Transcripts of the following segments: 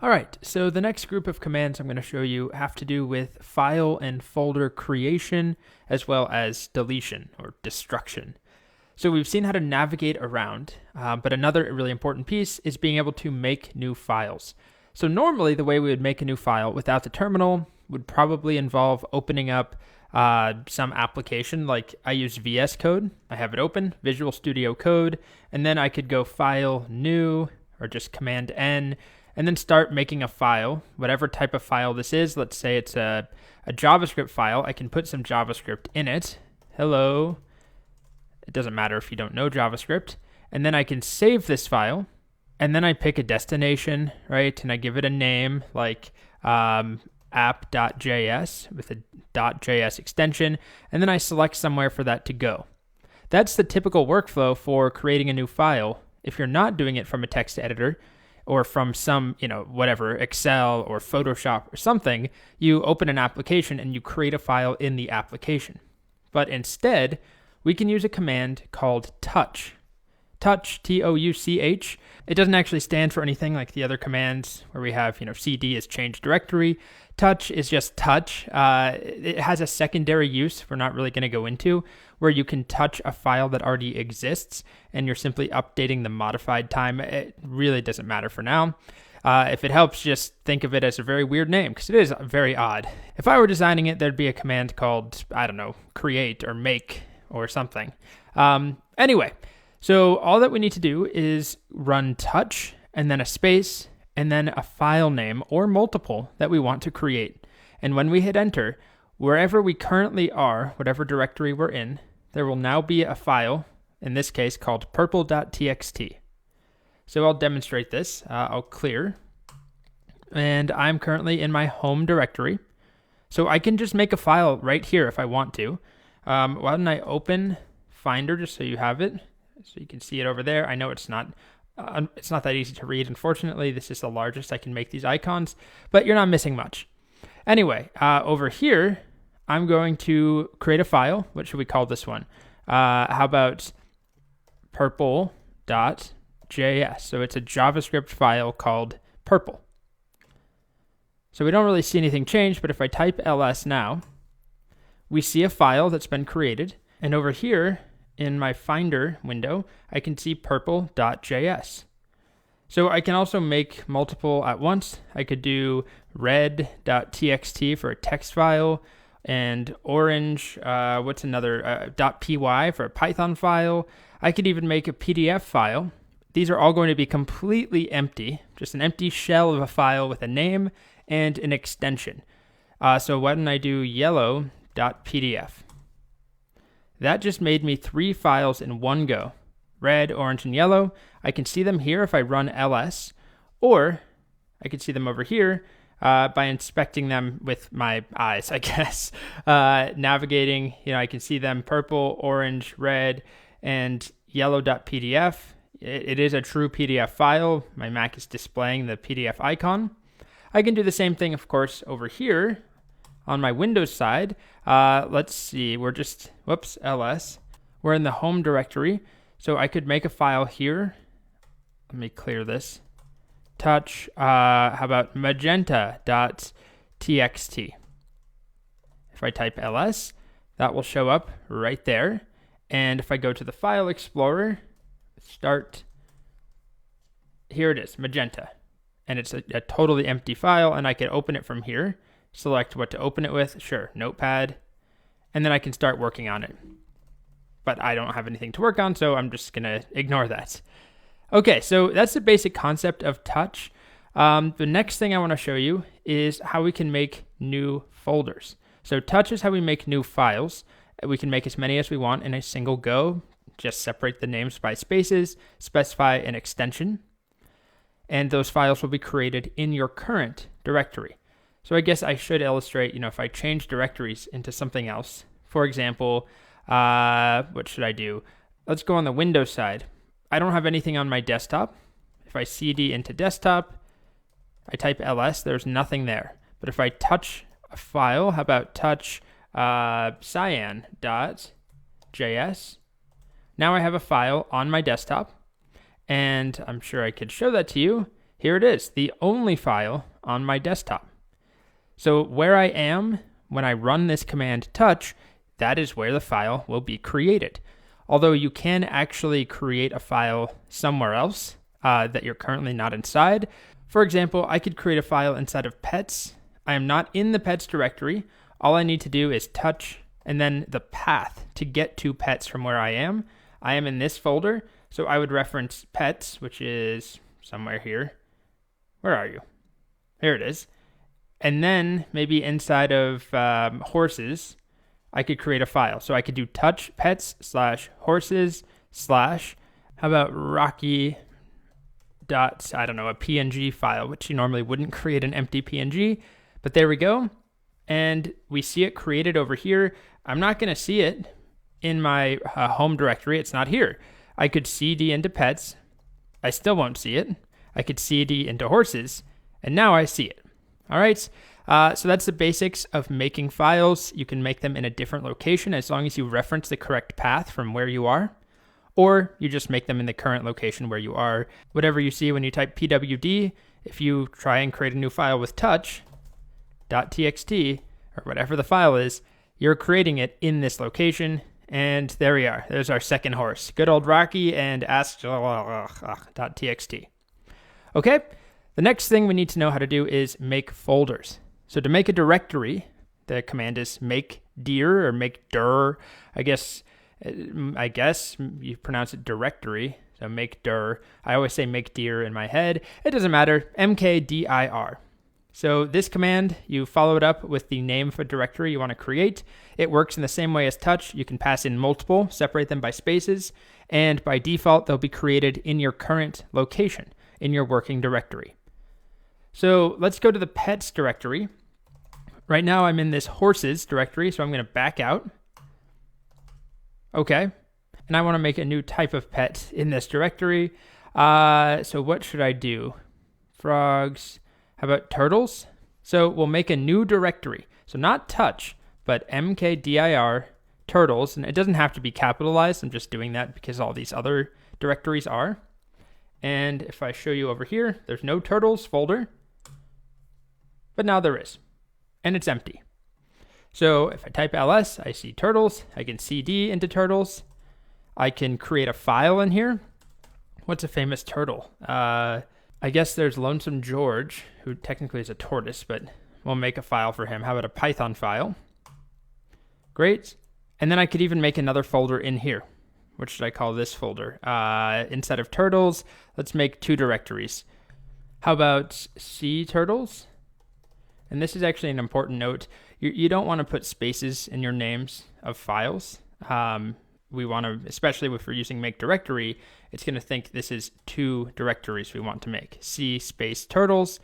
All right, so the next group of commands I'm going to show you have to do with file and folder creation as well as deletion or destruction. So we've seen how to navigate around, but another really important piece is being able to make new files. So normally the way we would make a new file without the terminal would probably involve opening up some application. Like I use VS Code, I have it open, Visual Studio Code, and then I could go File, New, or just Command N, and then start making a file, whatever type of file this is. Let's say it's a JavaScript file. I can put some JavaScript in it. Hello. It doesn't matter if you don't know JavaScript. And then I can save this file, and then I pick a destination, right? And I give it a name like app.js with a .js extension, and then I select somewhere for that to go. That's the typical workflow for creating a new file. If you're not doing it from a text editor, or from some, whatever, Excel or Photoshop or something, you open an application and you create a file in the application. But instead, we can use a command called touch. Touch, Touch. It doesn't actually stand for anything like the other commands where we have, cd is change directory. Touch is just touch. It has a secondary use we're not really going to go into, where you can touch a file that already exists and you're simply updating the modified time. It really doesn't matter for now. If it helps, just think of it as a very weird name because it is very odd. If I were designing it, there'd be a command called, create or make or something. Anyway, so all that we need to do is run touch and then a space and then a file name or multiple that we want to create. And when we hit enter, wherever we currently are, whatever directory we're in, there will now be a file, in this case called purple.txt. So I'll demonstrate this. I'll clear. And I'm currently in my home directory. So I can just make a file right here if I want to. Why don't I open Finder just so you have it? So you can see it over there. I know it's not that easy to read. Unfortunately, this is the largest I can make these icons, but you're not missing much. Anyway, over here, I'm going to create a file. What should we call this one? How about purple.js? So it's a JavaScript file called purple. So we don't really see anything change, but if I type ls now, we see a file that's been created. And over here, in my Finder window, I can see purple.js. So I can also make multiple at once. I could do red.txt for a text file and orange, .py for a Python file. I could even make a PDF file. These are all going to be completely empty, just an empty shell of a file with a name and an extension. So why don't I do yellow.pdf? That just made me 3 files in one go. Red, orange, and yellow. I can see them here if I run ls, or I can see them over here by inspecting them with my eyes, I guess. Navigating, I can see them purple, orange, red, and yellow.pdf. It is a true PDF file. My Mac is displaying the PDF icon. I can do the same thing, of course, over here. On my Windows side, let's see, ls. We're in the home directory, so I could make a file here. Let me clear this. Touch, how about magenta.txt? If I type ls, that will show up right there. And if I go to the File Explorer, start, here it is, magenta. And it's a totally empty file, and I can open it from here. Select what to open it with, sure, Notepad, and then I can start working on it. But I don't have anything to work on, so I'm just going to ignore that. Okay, so that's the basic concept of touch. The next thing I want to show you is how we can make new folders. So touch is how we make new files. We can make as many as we want in a single go. Just separate the names by spaces, specify an extension, and those files will be created in your current directory. So I guess I should illustrate, if I change directories into something else. For example, what should I do? Let's go on the Windows side. I don't have anything on my desktop. If I cd into desktop, I type ls, there's nothing there. But if I touch a file, how about touch cyan.js? Now I have a file on my desktop, and I'm sure I could show that to you. here it is, the only file on my desktop. So where I am when I run this command touch, that is where the file will be created. Although you can actually create a file somewhere else that you're currently not inside. For example, I could create a file inside of pets. I am not in the pets directory. All I need to do is touch and then the path to get to pets from where I am. I am in this folder, so I would reference pets, which is somewhere here. Where are you? Here it is. And then maybe inside of horses, I could create a file. So I could do touch pets / horses / how about Rocky dot, I don't know, a PNG file, which you normally wouldn't create an empty PNG, but there we go. And we see it created over here. I'm not going to see it in my home directory. It's not here. I could cd into pets. I still won't see it. I could cd into horses, and now I see it. All right. So that's the basics of making files. You can make them in a different location as long as you reference the correct path from where you are, or you just make them in the current location where you are. Whatever you see when you type pwd, if you try and create a new file with touch.txt or whatever the file is, you're creating it in this location. And there we are. There's our second horse. Good old Rocky and ask.txt. Okay. The next thing we need to know how to do is make folders. So to make a directory, the command is make dir or make dir. I guess you pronounce it directory. So make dir. I always say make dir in my head. It doesn't matter. mkdir. So this command, you follow it up with the name of a directory you want to create. It works in the same way as touch. You can pass in multiple, separate them by spaces, and by default, they'll be created in your current location, in your working directory. So let's go to the pets directory. Right now I'm in this horses directory, so I'm going to back out. Okay. And I want to make a new type of pet in this directory. So what should I do? Frogs. How about turtles? So we'll make a new directory. So not touch, but mkdir turtles. And it doesn't have to be capitalized. I'm just doing that because all these other directories are. And if I show you over here, there's no turtles folder. But now there is. And it's empty. So if I type ls, I see turtles. I can cd into turtles. I can create a file in here. What's a famous turtle? I guess there's Lonesome George, who technically is a tortoise, but we'll make a file for him. How about a Python file? Great. And then I could even make another folder in here. What should I call this folder? Instead of turtles, let's make two directories. How about sea turtles? And this is actually an important note. You don't want to put spaces in your names of files. We want to, especially if we're using make directory, it's going to think this is two directories we want to make. C space turtles.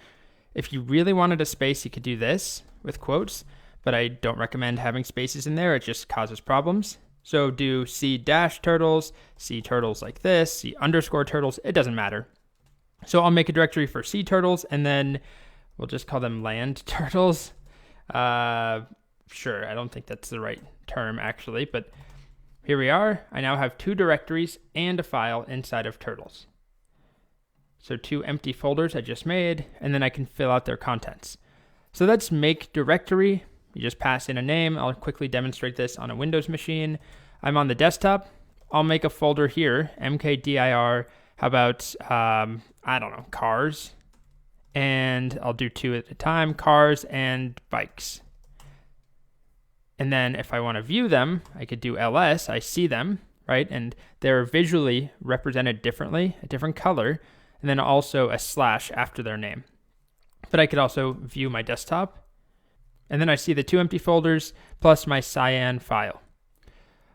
If you really wanted a space, you could do this with quotes, but I don't recommend having spaces in there. It just causes problems. So do C dash turtles, C turtles like this, C underscore turtles. It doesn't matter. So I'll make a directory for sea turtles, and then we'll just call them land turtles. Sure, I don't think that's the right term actually, but here we are. I now have two directories and a file inside of turtles. So two empty folders I just made, and then I can fill out their contents. So that's make directory. You just pass in a name. I'll quickly demonstrate this on a Windows machine. I'm on the desktop. I'll make a folder here, mkdir. How about, I don't know, cars. And I'll do two at a time, cars and bikes. And then if I want to view them, I could do ls, I see them, right? And they're visually represented differently, a different color, and then also a slash after their name. But I could also view my desktop. And then I see the two empty folders plus my cyan file.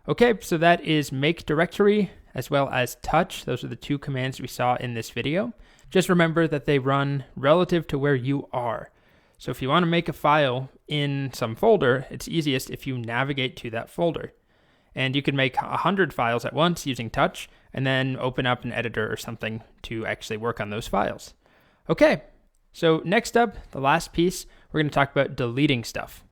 Okay, so that is make directory as well as touch. Those are the two commands we saw in this video. Just remember that they run relative to where you are. So if you want to make a file in some folder, it's easiest if you navigate to that folder. And you can make 100 files at once using touch, and then open up an editor or something to actually work on those files. Okay, so next up, the last piece, we're going to talk about deleting stuff.